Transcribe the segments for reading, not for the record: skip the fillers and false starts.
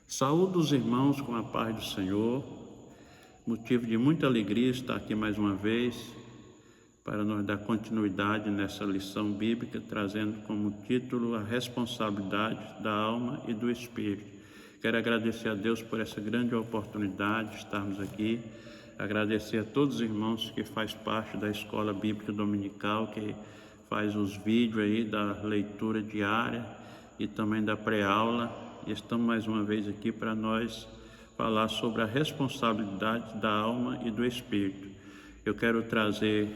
Saúdo os irmãos com a paz do Senhor. Motivo de muita alegria estar aqui mais uma vez para nós dar continuidade nessa lição bíblica, trazendo como título a responsabilidade da alma e do espírito. Quero agradecer a Deus por essa grande oportunidade de estarmos aqui. Agradecer a todos os irmãos que fazem parte da Escola Bíblica Dominical, que faz os vídeos aí da leitura diária e também da pré-aula. Estamos mais uma vez aqui para nós falar sobre a responsabilidade da alma e do espírito. Eu quero trazer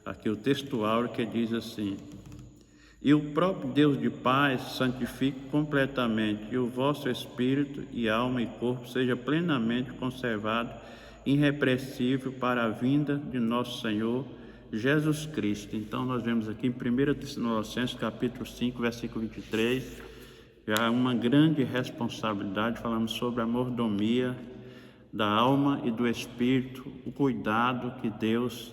aqui o textual que diz assim: e o próprio Deus de paz santifique completamente, e o vosso espírito e alma e corpo seja plenamente conservado, irrepreensível para a vinda de nosso Senhor Jesus Cristo. Então nós vemos aqui em 1 Tessalonicenses capítulo 5, versículo 23, já uma grande responsabilidade, falando sobre a mordomia da alma e do espírito, o cuidado que Deus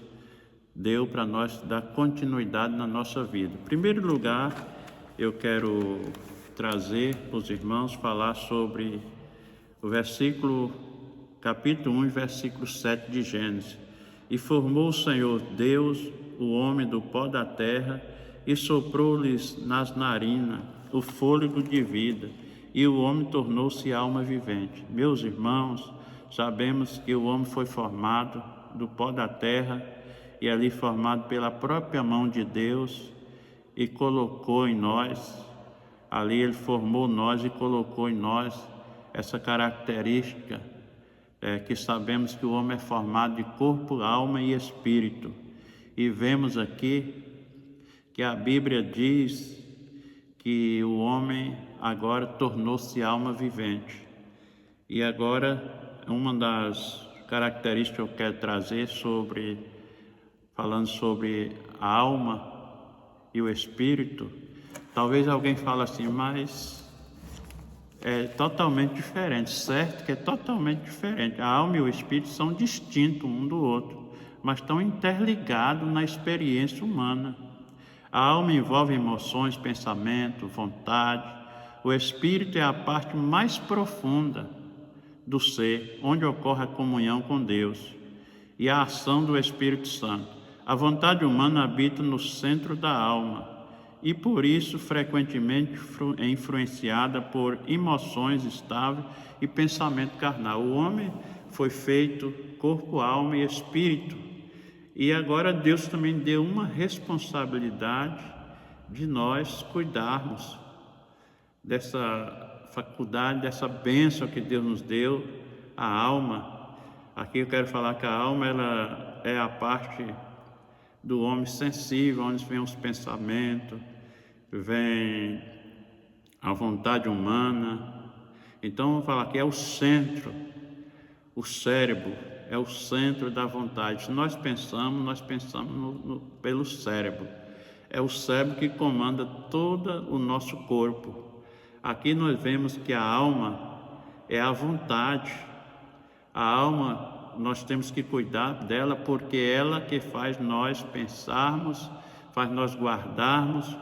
deu para nós dar continuidade na nossa vida. Em primeiro lugar, eu quero trazer para os irmãos falar sobre o capítulo 1, versículo 7 de Gênesis. E formou o Senhor Deus o homem do pó da terra e soprou-lhes nas narinas o fôlego de vida, e o homem tornou-se alma vivente. Meus irmãos, sabemos que o homem foi formado do pó da terra e ali formado pela própria mão de Deus e colocou em nós, ali ele formou nós e colocou em nós essa característica que sabemos que o homem é formado de corpo, alma e espírito. E vemos aqui que a Bíblia diz que o homem agora tornou-se alma vivente. E agora, uma das características que eu quero trazer falando sobre a alma e o espírito, talvez alguém fale assim, mas é totalmente diferente, certo que é totalmente diferente. A alma e o espírito são distintos um do outro, mas estão interligados na experiência humana. A alma envolve emoções, pensamento, vontade. O espírito é a parte mais profunda do ser, onde ocorre a comunhão com Deus e a ação do Espírito Santo. A vontade humana habita no centro da alma e por isso frequentemente é influenciada por emoções estáveis e pensamento carnal. O homem foi feito corpo, alma e espírito. E agora Deus também deu uma responsabilidade de nós cuidarmos dessa faculdade, dessa bênção que Deus nos deu, a alma. Aqui eu quero falar que a alma ela é a parte do homem sensível, onde vem os pensamentos, vem a vontade humana. Então vamos falar que é o centro, o cérebro é o centro da vontade. Se nós pensamos pelo cérebro. É o cérebro que comanda todo o nosso corpo. Aqui nós vemos que a alma é a vontade. A alma, nós temos que cuidar dela, porque é ela que faz nós pensarmos, faz nós guardarmos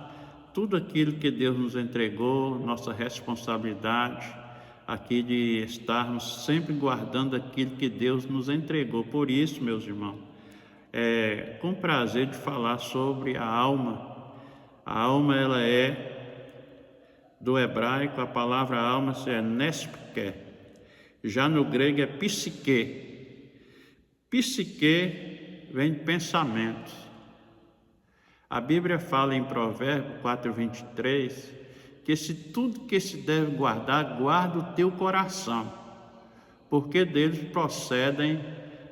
tudo aquilo que Deus nos entregou, nossa responsabilidade aqui de estarmos sempre guardando aquilo que Deus nos entregou. Por isso, meus irmãos, com prazer de falar sobre a alma. A alma, ela é do hebraico, a palavra alma é nespke, já no grego é psique. Psique vem de pensamentos. A Bíblia fala em Provérbios 4:23, que se tudo que se deve guardar, guarda o teu coração, porque deles procedem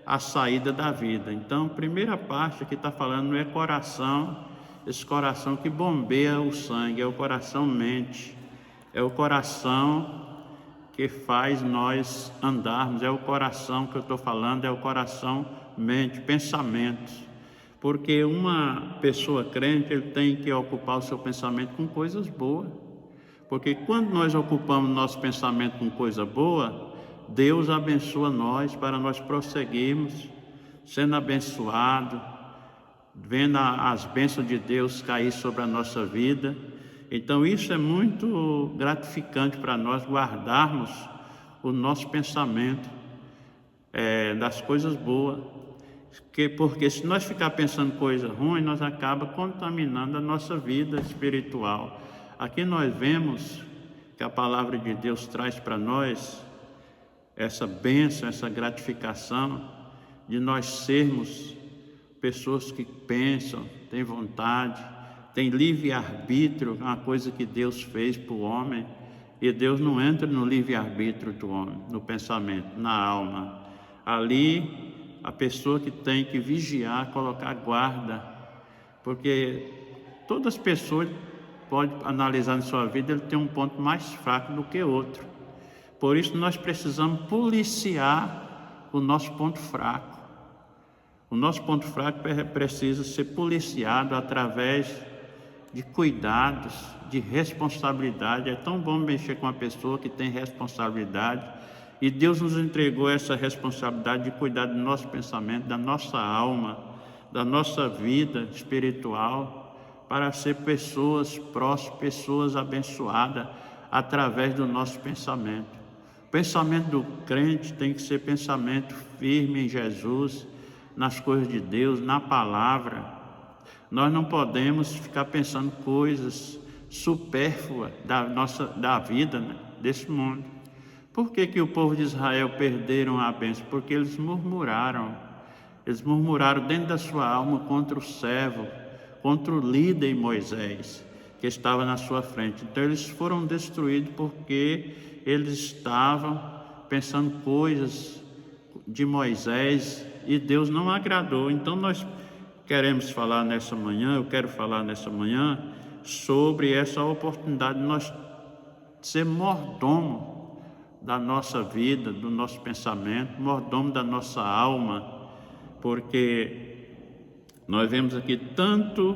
a saída da vida. Então, a primeira parte que está falando não é coração, esse coração que bombeia o sangue, é o coração mente, é o coração que faz nós andarmos, é o coração que eu estou falando, é o coração mente, pensamentos. Porque uma pessoa crente, ele tem que ocupar o seu pensamento com coisas boas. Porque quando nós ocupamos nosso pensamento com coisa boa, Deus abençoa nós para nós prosseguirmos, sendo abençoado, vendo as bênçãos de Deus cair sobre a nossa vida. Então isso é muito gratificante para nós guardarmos o nosso pensamento das coisas boas. Porque se nós ficar pensando coisa ruim, nós acaba contaminando a nossa vida espiritual. Aqui nós vemos que a palavra de Deus traz para nós essa bênção, essa gratificação de nós sermos pessoas que pensam, têm vontade, têm livre-arbítrio, uma coisa que Deus fez para o homem. E Deus não entra no livre-arbítrio do homem, no pensamento, na alma. Ali, a pessoa que tem que vigiar, colocar guarda, porque todas as pessoas podem analisar na sua vida, ele tem um ponto mais fraco do que outro. Por isso nós precisamos policiar o nosso ponto fraco. O nosso ponto fraco precisa ser policiado através de cuidados, de responsabilidade. É tão bom mexer com uma pessoa que tem responsabilidade. E Deus nos entregou essa responsabilidade de cuidar do nosso pensamento, da nossa alma, da nossa vida espiritual, para ser pessoas próximas, pessoas abençoadas através do nosso pensamento. O pensamento do crente tem que ser pensamento firme em Jesus, nas coisas de Deus, na palavra. Nós não podemos ficar pensando coisas supérfluas da vida, né, desse mundo. Por que o povo de Israel perderam a bênção? Porque eles murmuraram. Eles murmuraram dentro da sua alma contra o servo, contra o líder Moisés, que estava na sua frente. Então eles foram destruídos porque eles estavam pensando coisas de Moisés e Deus não agradou. Então nós queremos falar nessa manhã, eu quero falar nessa manhã sobre essa oportunidade de nós ser mordomo da nossa vida, do nosso pensamento, mordomo da nossa alma, porque nós vemos aqui tanto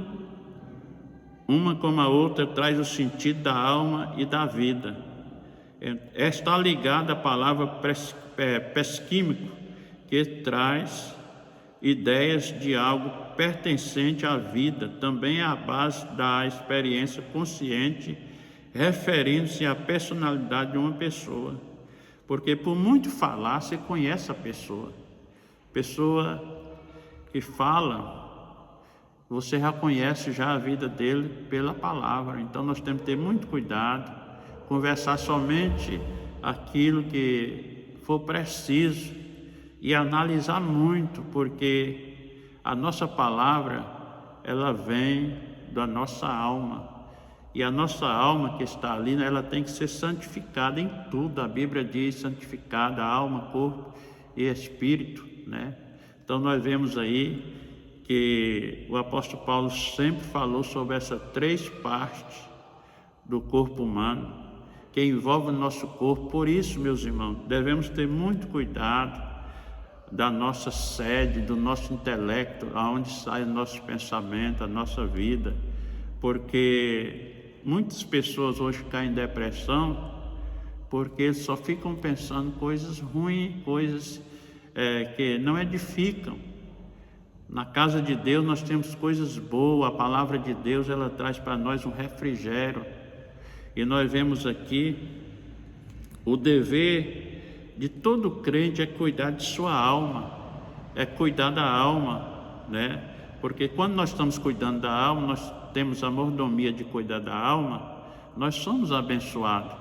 uma como a outra traz o sentido da alma e da vida. Está ligada à palavra pesquímico, que traz ideias de algo pertencente à vida, também à base da experiência consciente, referindo-se à personalidade de uma pessoa. Porque por muito falar, você conhece a pessoa. Pessoa que fala, você já conhece já a vida dele pela palavra. Então nós temos que ter muito cuidado, conversar somente aquilo que for preciso e analisar muito, porque a nossa palavra, ela vem da nossa alma. E a nossa alma que está ali, né, ela tem que ser santificada em tudo. A Bíblia diz santificada, alma, corpo e espírito, né? Então nós vemos aí que o apóstolo Paulo sempre falou sobre essas três partes do corpo humano, que envolve o nosso corpo. Por isso, meus irmãos, devemos ter muito cuidado da nossa sede, do nosso intelecto, aonde sai o nosso pensamento, a nossa vida, porque muitas pessoas hoje caem em depressão porque só ficam pensando coisas ruins, coisas que não edificam. Na casa de Deus nós temos coisas boas, a palavra de Deus ela traz para nós um refrigério. E nós vemos aqui o dever de todo crente é cuidar de sua alma, é cuidar da alma, né? Porque quando nós estamos cuidando da alma, nós temos a mordomia de cuidar da alma, nós somos abençoados.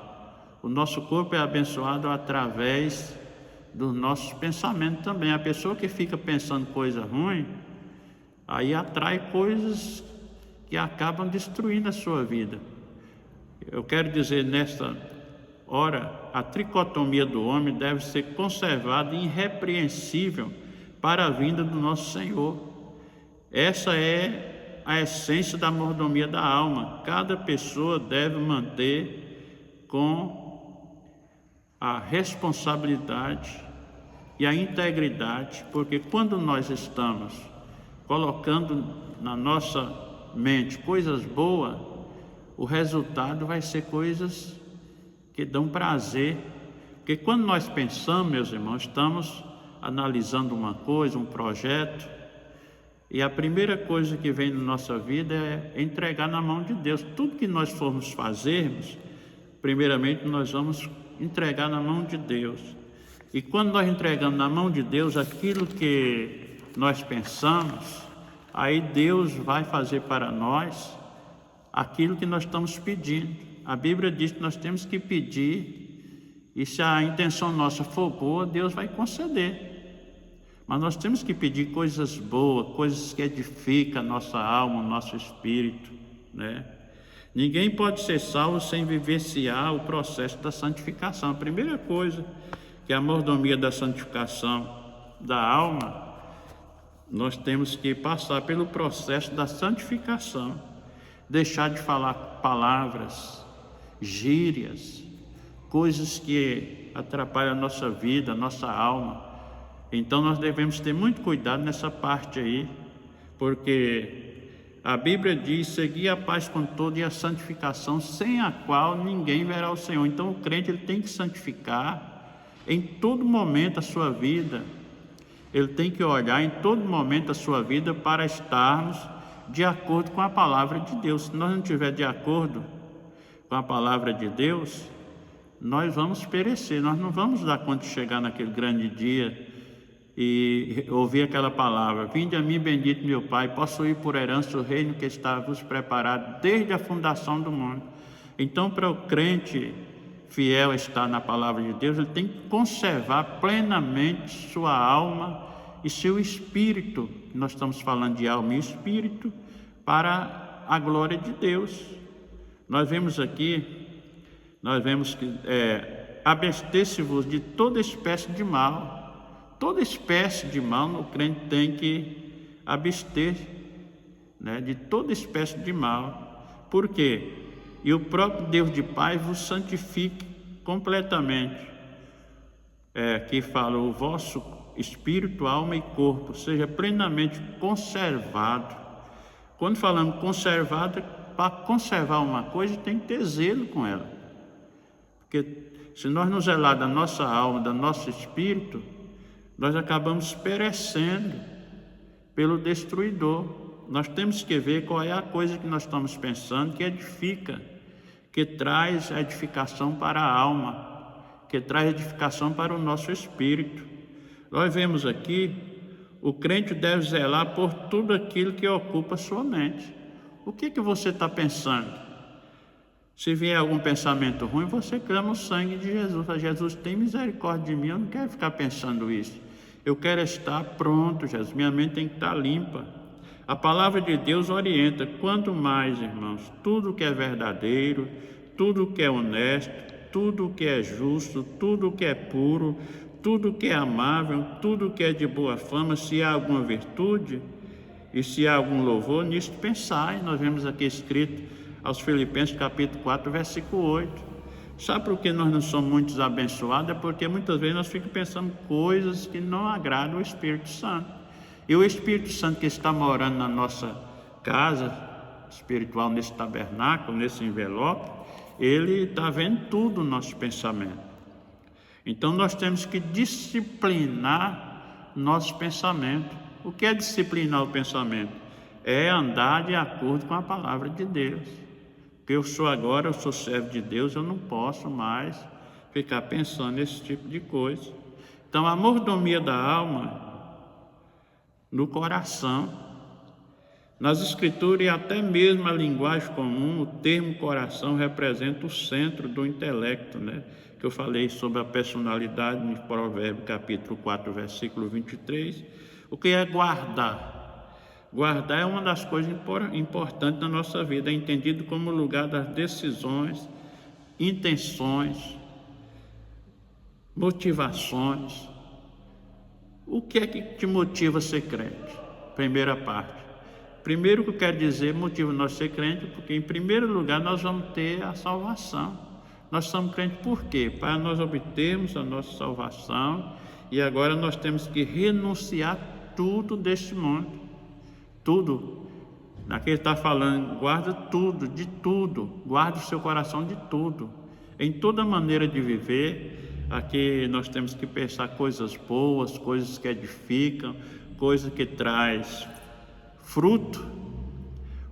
O nosso corpo é abençoado através dos nossos pensamentos também. A pessoa que fica pensando coisa ruim, aí atrai coisas que acabam destruindo a sua vida. Eu quero dizer nesta hora, a tricotomia do homem deve ser conservada irrepreensível para a vinda do nosso Senhor. Essa é a essência da mordomia da alma. Cada pessoa deve manter com a responsabilidade e a integridade, porque quando nós estamos colocando na nossa mente coisas boas, o resultado vai ser coisas que dão prazer. Porque quando nós pensamos, meus irmãos, estamos analisando uma coisa, um projeto, e a primeira coisa que vem na nossa vida é entregar na mão de Deus. Tudo que nós formos fazermos, primeiramente nós vamos entregar na mão de Deus. E quando nós entregamos na mão de Deus aquilo que nós pensamos, aí Deus vai fazer para nós aquilo que nós estamos pedindo. A Bíblia diz que nós temos que pedir, e se a intenção nossa for boa, Deus vai conceder. Mas nós temos que pedir coisas boas, coisas que edificam a nossa alma, o nosso espírito, né? Ninguém pode ser salvo sem vivenciar o processo da santificação. A primeira coisa que é a mordomia da santificação da alma, nós temos que passar pelo processo da santificação, deixar de falar palavras, gírias, coisas que atrapalham a nossa vida, a nossa alma. Então nós devemos ter muito cuidado nessa parte aí, porque a Bíblia diz: seguir a paz com todo e a santificação, sem a qual ninguém verá o Senhor. Então o crente ele tem que santificar em todo momento a sua vida. Ele tem que olhar em todo momento a sua vida para estarmos de acordo com a palavra de Deus. Se nós não estivermos de acordo com a palavra de Deus, nós vamos perecer. Nós não vamos dar conta de chegar naquele grande dia e ouvir aquela palavra: vinde a mim, bendito meu Pai, possuir por herança o reino que está vos preparado desde a fundação do mundo. Então, para o crente fiel a estar na palavra de Deus, ele tem que conservar plenamente sua alma e seu espírito. Nós estamos falando de alma e espírito para a glória de Deus. Nós vemos aqui, que abstece-vos de toda espécie de mal. Toda espécie de mal o crente tem que abster, né, de toda espécie de mal. Por quê? E o próprio Deus de paz vos santifique completamente. Que fala: o vosso espírito, alma e corpo seja plenamente conservado. Quando falamos conservado, para conservar uma coisa tem que ter zelo com ela. Porque se nós não zelar da nossa alma, do nosso espírito, nós acabamos perecendo pelo destruidor. Nós temos que ver qual é a coisa que nós estamos pensando que edifica, que traz edificação para a alma, que traz edificação para o nosso espírito. Nós vemos aqui: o crente deve zelar por tudo aquilo que ocupa sua mente. O que você está pensando? Se vier algum pensamento ruim, você clama o sangue de Jesus. Jesus, tem misericórdia de mim, eu não quero ficar pensando isso. Eu quero estar pronto, Jesus, minha mente tem que estar limpa. A palavra de Deus orienta: quanto mais, irmãos, tudo que é verdadeiro, tudo que é honesto, tudo que é justo, tudo que é puro, tudo que é amável, tudo que é de boa fama, se há alguma virtude e se há algum louvor, nisto pensai. Nós vemos aqui escrito aos Filipenses capítulo 4, versículo 8. Sabe por que nós não somos muito abençoados? É porque muitas vezes nós ficamos pensando coisas que não agradam o Espírito Santo. E o Espírito Santo que está morando na nossa casa espiritual, nesse tabernáculo, nesse envelope, ele está vendo tudo o nosso pensamento. Então nós temos que disciplinar nosso pensamento. O que é disciplinar o pensamento? É andar de acordo com a palavra de Deus. Porque eu sou servo de Deus, eu não posso mais ficar pensando nesse tipo de coisa. Então a mordomia da alma no coração. Nas escrituras e até mesmo a linguagem comum, o termo coração representa o centro do intelecto, né? Que eu falei sobre a personalidade no Provérbios capítulo 4, versículo 23. O que é guardar? Guardar é uma das coisas importantes da nossa vida, é entendido como lugar das decisões, intenções, motivações. O que é que te motiva a ser crente? Primeira parte. Primeiro que eu quero dizer, motiva nós ser crente, porque em primeiro lugar nós vamos ter a salvação. Nós somos crentes por quê? Para nós obtermos a nossa salvação, e agora nós temos que renunciar tudo deste mundo. Tudo. Aqui ele está falando, guarda tudo, de tudo. Guarda o seu coração de tudo. Em toda maneira de viver. Aqui nós temos que pensar coisas boas, coisas que edificam, coisas que traz fruto.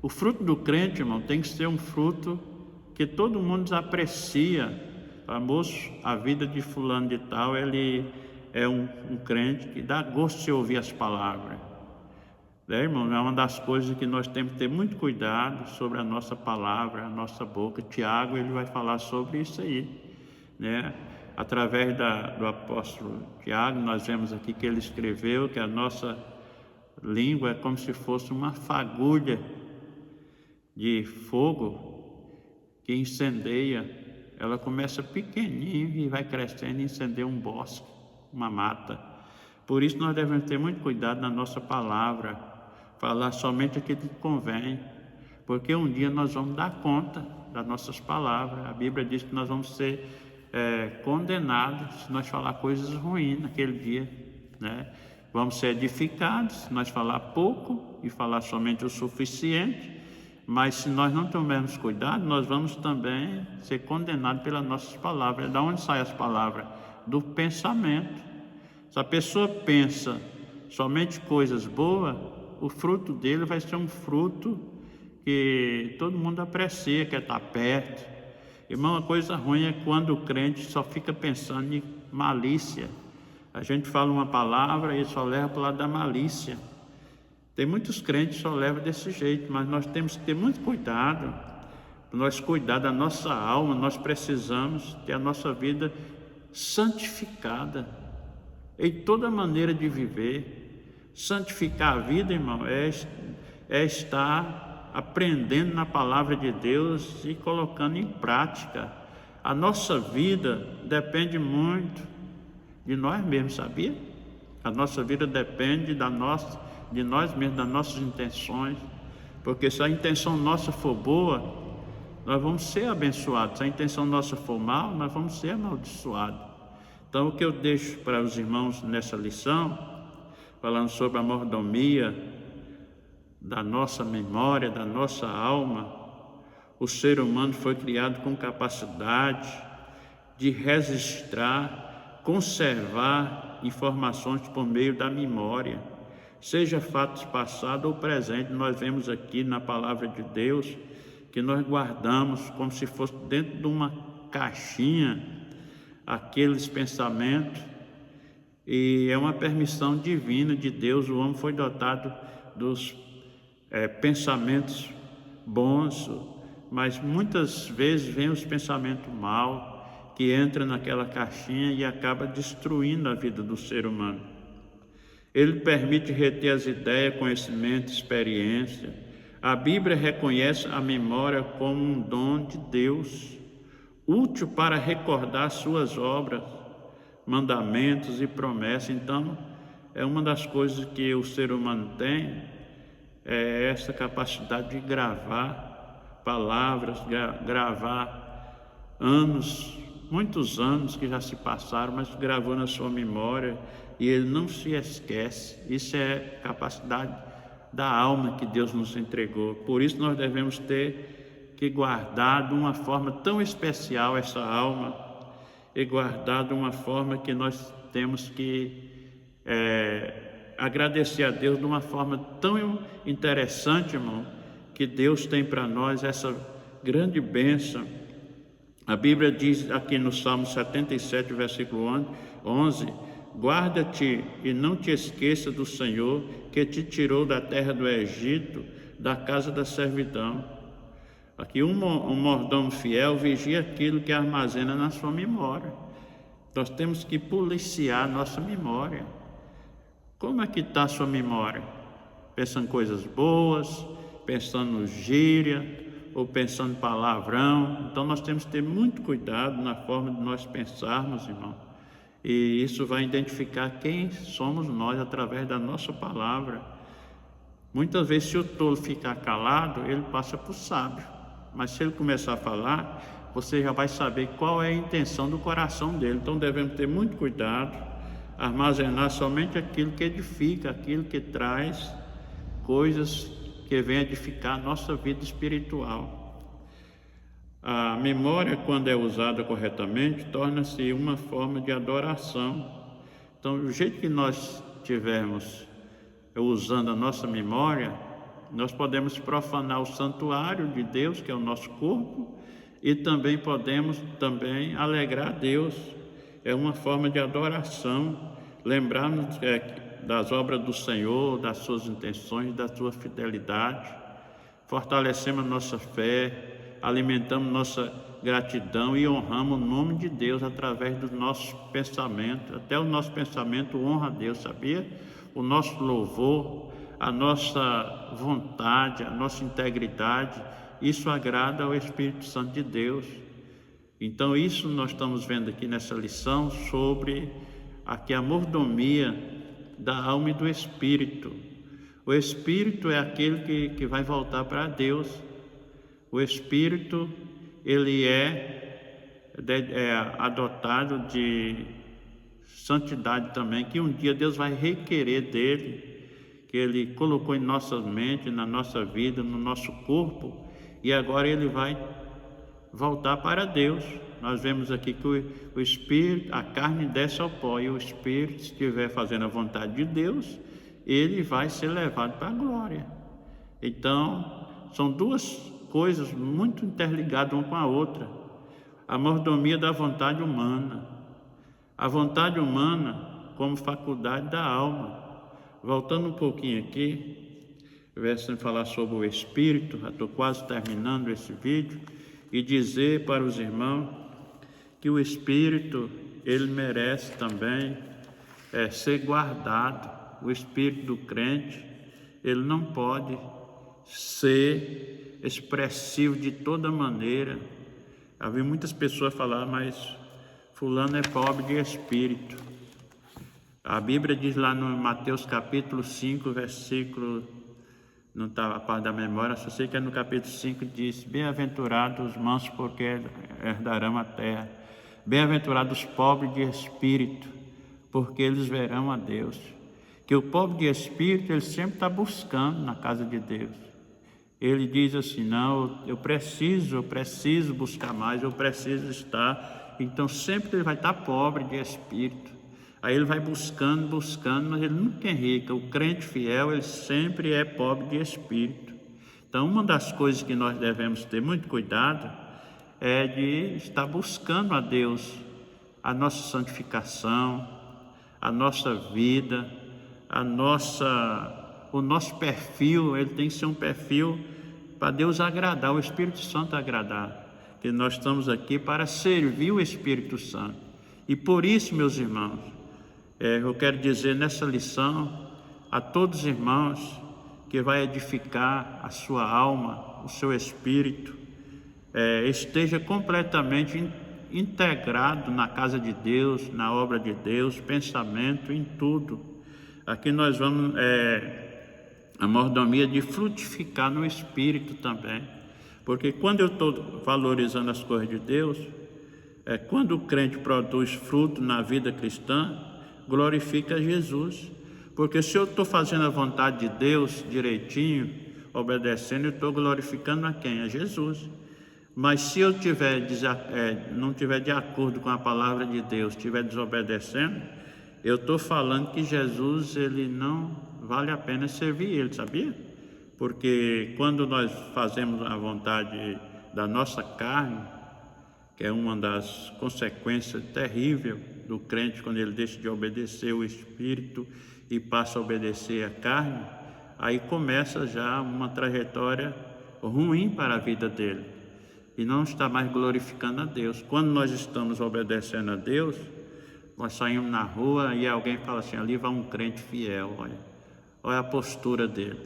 O fruto do crente, irmão, tem que ser um fruto que todo mundo aprecia, Moço, a vida de fulano de tal, ele é um crente que dá gosto de ouvir as palavras. Irmão, é uma das coisas que nós temos que ter muito cuidado sobre a nossa palavra, a nossa boca. Tiago, ele vai falar sobre isso aí, né? Através do apóstolo Tiago, nós vemos aqui que ele escreveu que a nossa língua é como se fosse uma fagulha de fogo que incendeia. Ela começa pequenininho e vai crescendo e incendeia um bosque, uma mata. Por isso nós devemos ter muito cuidado na nossa palavra, falar somente aquilo que convém, porque um dia nós vamos dar conta das nossas palavras. A Bíblia diz que nós vamos ser condenados se nós falar coisas ruins naquele dia, né? Vamos ser edificados se nós falar pouco e falar somente o suficiente. Mas se nós não tomarmos cuidado, nós vamos também ser condenados pelas nossas palavras. De onde saem as palavras? Do pensamento. Se a pessoa pensa somente coisas boas, o fruto dele vai ser um fruto que todo mundo aprecia, quer estar perto. Irmão, uma coisa ruim é quando o crente só fica pensando em malícia. A gente fala uma palavra e ele só leva para o lado da malícia. Tem muitos crentes que só levam desse jeito, mas nós temos que ter muito cuidado, para nós cuidar da nossa alma. Nós precisamos ter a nossa vida santificada em toda maneira de viver. Santificar a vida, irmão, é estar aprendendo na palavra de Deus e colocando em prática. A nossa vida depende muito de nós mesmos, sabia? A nossa vida depende de nós mesmos, das nossas intenções, porque se a intenção nossa for boa, nós vamos ser abençoados. Se a intenção nossa for mal, nós vamos ser amaldiçoados. Então, o que eu deixo para os irmãos nessa lição, falando sobre a mordomia da nossa memória, da nossa alma. O ser humano foi criado com capacidade de registrar, conservar informações por meio da memória, seja fatos passados ou presentes. Nós vemos aqui na palavra de Deus que nós guardamos como se fosse dentro de uma caixinha aqueles pensamentos, e é uma permissão divina de Deus. O homem foi dotado dos pensamentos bons, mas muitas vezes vem os pensamentos maus que entram naquela caixinha e acaba destruindo a vida do ser humano. Ele permite reter as ideias, conhecimento, experiência. A Bíblia reconhece a memória como um dom de Deus, útil para recordar suas obras, mandamentos e promessas. Então, é uma das coisas que o ser humano tem, é essa capacidade de gravar palavras, gravar anos, muitos anos que já se passaram, mas gravou na sua memória e ele não se esquece. Isso é capacidade da alma que Deus nos entregou. Por isso nós devemos ter que guardar de uma forma tão especial essa alma, e guardar de uma forma que nós temos que agradecer a Deus de uma forma tão interessante, irmão, que Deus tem para nós essa grande bênção. A Bíblia diz aqui no Salmo 77, versículo 11: guarda-te e não te esqueça do Senhor, que te tirou da terra do Egito, da casa da servidão. Aqui um mordomo fiel vigia aquilo que armazena na sua memória. Nós temos que policiar nossa memória. Como é que está a sua memória? Pensando coisas boas, pensando gíria, ou pensando palavrão? Então nós temos que ter muito cuidado na forma de nós pensarmos, irmão. E isso vai identificar quem somos nós através da nossa palavra. Muitas vezes, se o tolo ficar calado, ele passa por sábio. Mas se ele começar a falar, você já vai saber qual é a intenção do coração dele. Então devemos ter muito cuidado, armazenar somente aquilo que edifica, aquilo que traz coisas que vêm edificar a nossa vida espiritual. A memória, quando é usada corretamente, torna-se uma forma de adoração. Então, do jeito que nós estivermos usando a nossa memória, nós podemos profanar o santuário de Deus, que é o nosso corpo, e também podemos alegrar a Deus. É uma forma de adoração, lembrarmos das obras do Senhor, das suas intenções, da sua fidelidade. Fortalecemos nossa fé, alimentamos nossa gratidão e honramos o nome de Deus através dos nossos pensamentos. Até o nosso pensamento honra a Deus, sabia? O nosso louvor, a nossa vontade, a nossa integridade, isso agrada ao Espírito Santo de Deus. Então isso nós estamos vendo aqui nessa lição sobre aqui a mordomia da alma e do Espírito. O Espírito é aquele que vai voltar para Deus. O Espírito, ele é adotado de santidade também, que um dia Deus vai requerer dele, que ele colocou em nossa mente, na nossa vida, no nosso corpo, e agora ele vai voltar para Deus. Nós vemos aqui que o Espírito, a carne desce ao pó, e o Espírito, se estiver fazendo a vontade de Deus, ele vai ser levado para a glória. Então, são duas coisas muito interligadas uma com a outra. A mordomia da vontade humana. A vontade humana como faculdade da alma. Voltando um pouquinho aqui, verso falar sobre o Espírito, já estou quase terminando esse vídeo, e dizer para os irmãos que o Espírito, ele merece também ser guardado. O Espírito do crente, ele não pode ser expressivo de toda maneira. Havia muitas pessoas falar, mas fulano é pobre de espírito. A Bíblia diz lá no Mateus capítulo 5, versículo, não está a parte da memória, só sei que é no capítulo 5, diz: bem-aventurados os mansos, porque herdarão a terra. Bem-aventurados os pobres de espírito, porque eles verão a Deus. Que o pobre de espírito, ele sempre está buscando na casa de Deus. Ele diz assim: não, eu preciso buscar mais, eu preciso estar. Então sempre ele vai estar pobre de espírito. Aí ele vai buscando, mas ele nunca é rico. O crente fiel, ele sempre é pobre de espírito. Então uma das coisas que nós devemos ter muito cuidado é de estar buscando a Deus, a nossa santificação, a nossa vida, o nosso perfil. Ele tem que ser um perfil para Deus agradar, o Espírito Santo agradar, que nós estamos aqui para servir o Espírito Santo. E por isso, meus irmãos, eu quero dizer nessa lição a todos os irmãos que vai edificar a sua alma, o seu espírito, esteja completamente integrado na casa de Deus, na obra de Deus, pensamento, em tudo. Aqui nós vamos, a mordomia de frutificar no Espírito também. Porque quando eu estou valorizando as coisas de Deus, quando o crente produz fruto na vida cristã, glorifica Jesus. Porque se eu estou fazendo a vontade de Deus direitinho, obedecendo, eu estou glorificando a quem? A Jesus. Mas se eu não estiver de acordo com a palavra de Deus, estiver desobedecendo, eu estou falando que Jesus, ele não vale a pena servir ele, sabia? Porque quando nós fazemos a vontade da nossa carne, que é uma das consequências terríveis do crente, quando ele deixa de obedecer o Espírito e passa a obedecer a carne, aí começa já uma trajetória ruim para a vida dele, e não está mais glorificando a Deus. Quando nós estamos obedecendo a Deus, nós saímos na rua e alguém fala assim: ali vai um crente fiel, olha a postura dele.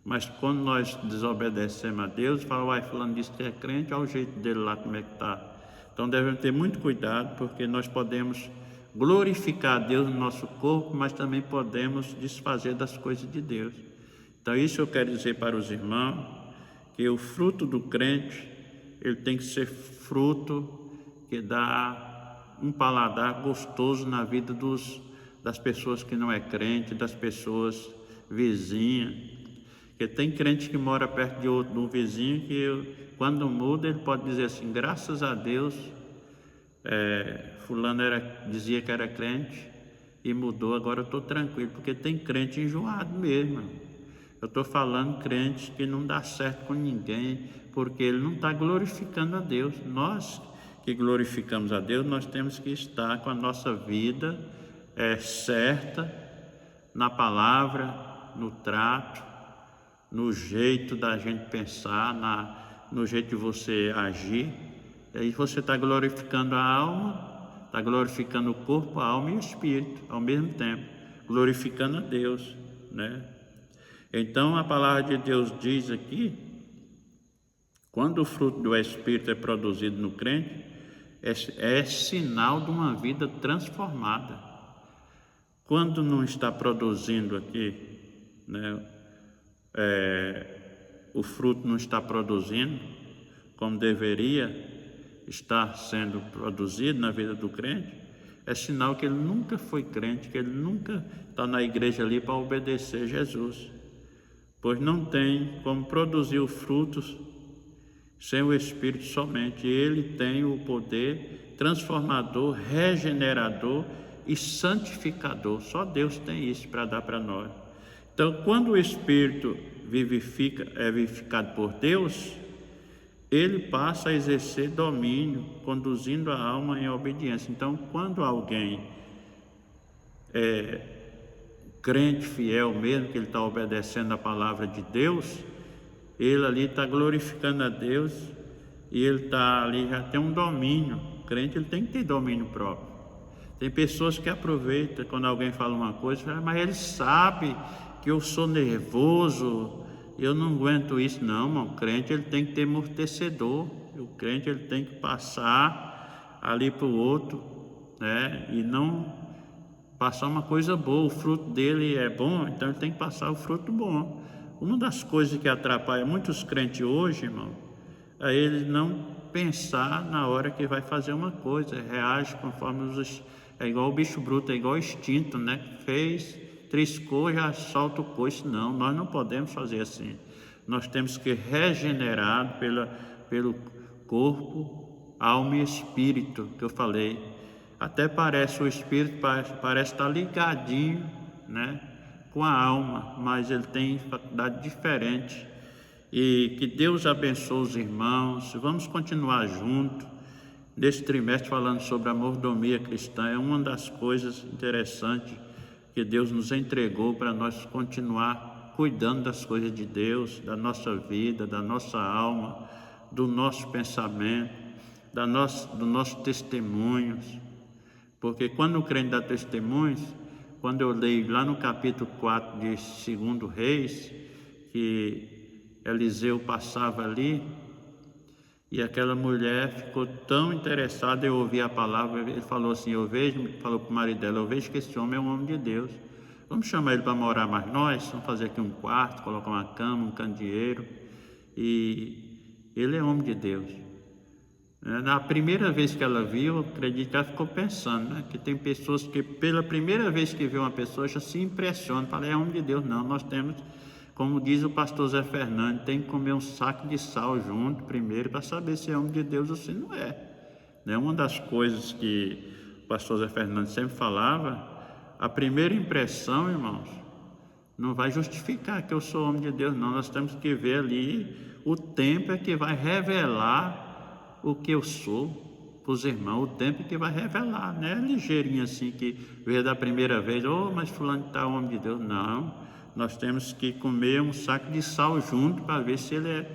Mas quando nós desobedecemos a Deus, fala: uai, fulano disse que é crente, olha o jeito dele lá, como é que está. Então devemos ter muito cuidado, porque nós podemos glorificar a Deus no nosso corpo, mas também podemos desfazer das coisas de Deus. Então isso eu quero dizer para os irmãos, que o fruto do crente, ele tem que ser fruto que dá um paladar gostoso na vida das pessoas que não é crente, das pessoas vizinhas. Porque tem crente que mora perto de um vizinho que quando muda ele pode dizer assim: graças a Deus, fulano dizia que era crente e mudou, agora eu estou tranquilo. Porque tem crente enjoado mesmo. Eu estou falando crentes que não dá certo com ninguém, porque ele não está glorificando a Deus. Nós que glorificamos a Deus, nós temos que estar com a nossa vida certa na palavra, no trato, no jeito da gente pensar, no jeito de você agir. E aí você está glorificando a alma, está glorificando o corpo, a alma e o espírito ao mesmo tempo, glorificando a Deus, né? Então a palavra de Deus diz aqui, quando o fruto do Espírito é produzido no crente, é sinal de uma vida transformada. Quando não está produzindo aqui, né, o fruto não está produzindo como deveria estar sendo produzido na vida do crente, é sinal que ele nunca foi crente, que ele nunca está na igreja ali para obedecer Jesus, pois não tem como produzir os frutos sem o Espírito somente. Ele tem o poder transformador, regenerador e santificador. Só Deus tem isso para dar para nós. Então, quando o Espírito é vivificado por Deus, ele passa a exercer domínio, conduzindo a alma em obediência. Então, quando alguém é crente fiel mesmo, que ele está obedecendo a palavra de Deus, ele ali está glorificando a Deus e ele está ali, já tem um domínio. O crente ele tem que ter domínio próprio. Tem pessoas que aproveitam quando alguém fala uma coisa, mas ele sabe que eu sou nervoso, eu não aguento isso. Não, irmão, o crente ele tem que ter amortecedor, o crente ele tem que passar ali para o outro, né? E não passar uma coisa boa. O fruto dele é bom, então ele tem que passar o fruto bom. Uma das coisas que atrapalha muitos crentes hoje, irmão, é eles não pensar na hora que vai fazer uma coisa, reage conforme é igual o bicho bruto, é igual o instinto, né? Fez, triscou, já solta o coice. Não, nós não podemos fazer assim. Nós temos que regenerar pelo corpo, alma e espírito, que eu falei. Até parece o espírito, parece estar ligadinho, né, com a alma, mas ele tem faculdade diferente. E que Deus abençoe os irmãos. Vamos continuar juntos nesse trimestre falando sobre a mordomia cristã. É uma das coisas interessantes que Deus nos entregou para nós continuar cuidando das coisas de Deus, da nossa vida, da nossa alma, do nosso pensamento, dos nossos testemunhos. Porque quando o crente dá testemunhos, quando eu leio lá no capítulo 4 de 2 Reis, que Eliseu passava ali, e aquela mulher ficou tão interessada em ouvir a palavra, ele falou assim, falou para o marido dela, eu vejo que esse homem é um homem de Deus, vamos chamar ele para morar mais nós, vamos fazer aqui um quarto, colocar uma cama, um candeeiro, e ele é homem de Deus. Na primeira vez que ela viu, eu acredito que ela ficou pensando, né? Que tem pessoas que pela primeira vez que vê uma pessoa já se impressionam, fala, é homem de Deus. Não, nós temos, como diz o pastor Zé Fernando, tem que comer um saco de sal junto primeiro para saber se é homem de Deus ou se não é. Uma das coisas que o pastor Zé Fernando sempre falava, a primeira impressão, irmãos, não vai justificar que eu sou homem de Deus, não. Nós temos que ver ali, o tempo é que vai revelar o que eu sou para os irmãos, o tempo que vai revelar, não é ligeirinho assim que veio da primeira vez, mas fulano está homem de Deus. Não, nós temos que comer um saco de sal junto para ver se ele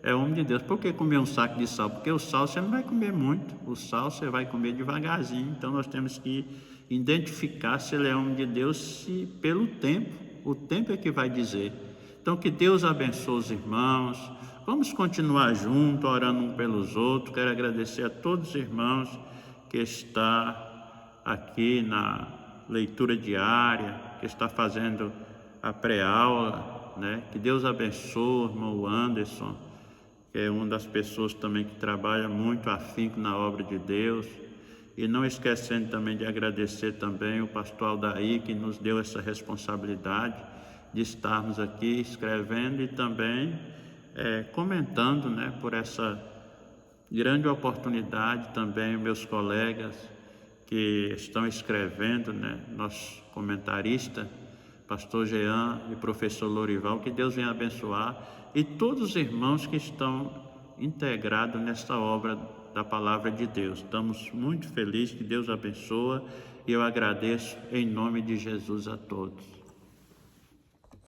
é homem de Deus. Por que comer um saco de sal? Porque o sal você não vai comer muito, o sal você vai comer devagarzinho. Então nós temos que identificar se ele é homem de Deus pelo tempo, o tempo é que vai dizer. Então que Deus abençoe os irmãos. Vamos continuar juntos, orando um pelos outros. Quero agradecer a todos os irmãos que estão aqui na leitura diária, que está fazendo a pré-aula, né? Que Deus abençoe o irmão Anderson, que é uma das pessoas também que trabalha muito afinco na obra de Deus. E não esquecendo também de agradecer também o pastor Aldair, que nos deu essa responsabilidade de estarmos aqui escrevendo e também comentando, né, por essa grande oportunidade. Também meus colegas que estão escrevendo, né, nossos comentaristas, pastor Jean e professor Lorival, que Deus venha abençoar, e todos os irmãos que estão integrados nesta obra da Palavra de Deus. Estamos muito felizes, que Deus abençoa, e eu agradeço em nome de Jesus a todos.